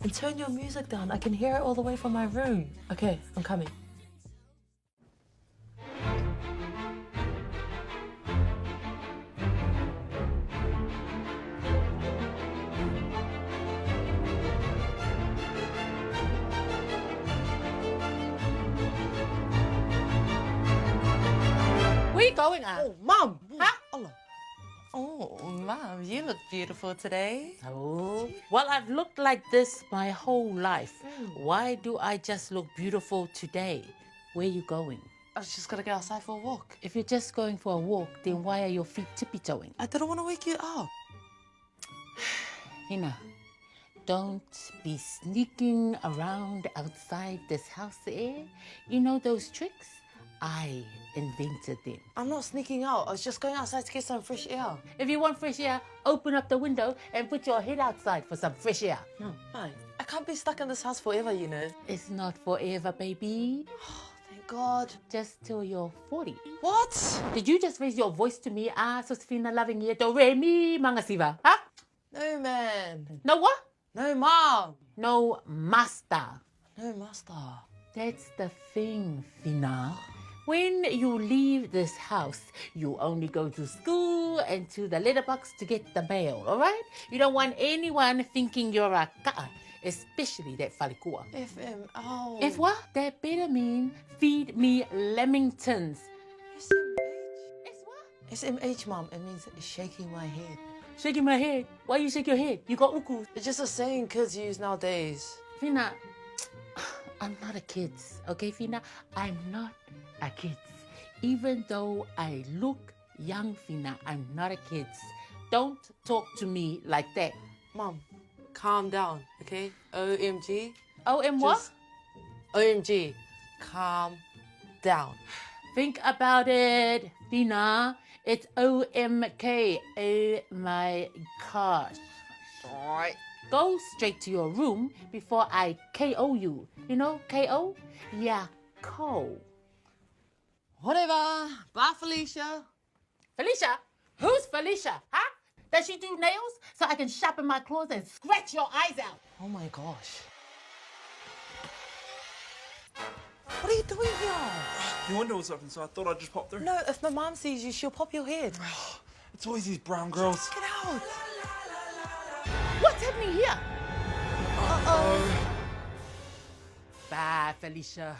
And turn your music down. I can hear it all the way from my room. Okay, I'm coming. Where you going, Anne? Oh, Mum! Huh? Allah. Oh, Mom, you look beautiful today. Oh, well, I've looked like this my whole life. Why do I just look beautiful today? Where you going? I was just gonna go outside for a walk. If you're just going for a walk, then why are your feet tippy-toeing? I didn't want to wake you up. Hina, don't be sneaking around outside this house, eh? You know those tricks? I invented them. I'm not sneaking out. I was just going outside to get some fresh air. If you want fresh air, open up the window and put your head outside for some fresh air. No, fine. I can't be stuck in this house forever, you know. It's not forever, baby. Thank God. Just till you're 40. What? Did you just raise your voice to me? Sosfina loving you. Do re mi mangasiva. Huh? No, man. No what? No, Mom. No master. No, Master. That's the thing, Fina. When you leave this house, you only go to school and to the letterbox to get the mail, all right? You don't want anyone thinking you're a ka'a, especially that falikua. FM. Oh. If what? That better mean feed me lemingtons. SMH. It's what? SMH, Mom. It means shaking my head. Shaking my head. Why you shake your head? You got uku. It's just a saying kids use nowadays. Fina, I'm not a kid, okay, Fina? I'm not a kid. Even though I look young, Fina, I'm not a kid. Don't talk to me like that. Mom, calm down, okay? OMG. OM what? Just- OMG. Calm down. Think about it, Fina. It's OMK. Oh my gosh. Alright. Go straight to your room before I KO you. You know, KO? Yeah, KO. Whatever. Bye, Felicia. Felicia? Who's Felicia? Huh? Does she do nails so I can sharpen my claws and scratch your eyes out? Oh my gosh. What are you doing here? The window was open, so I thought I'd just pop through. No, if my mom sees you, she'll pop your head. It's always these brown girls. Get out. What's happening here? Uh-oh. Bye, Felicia.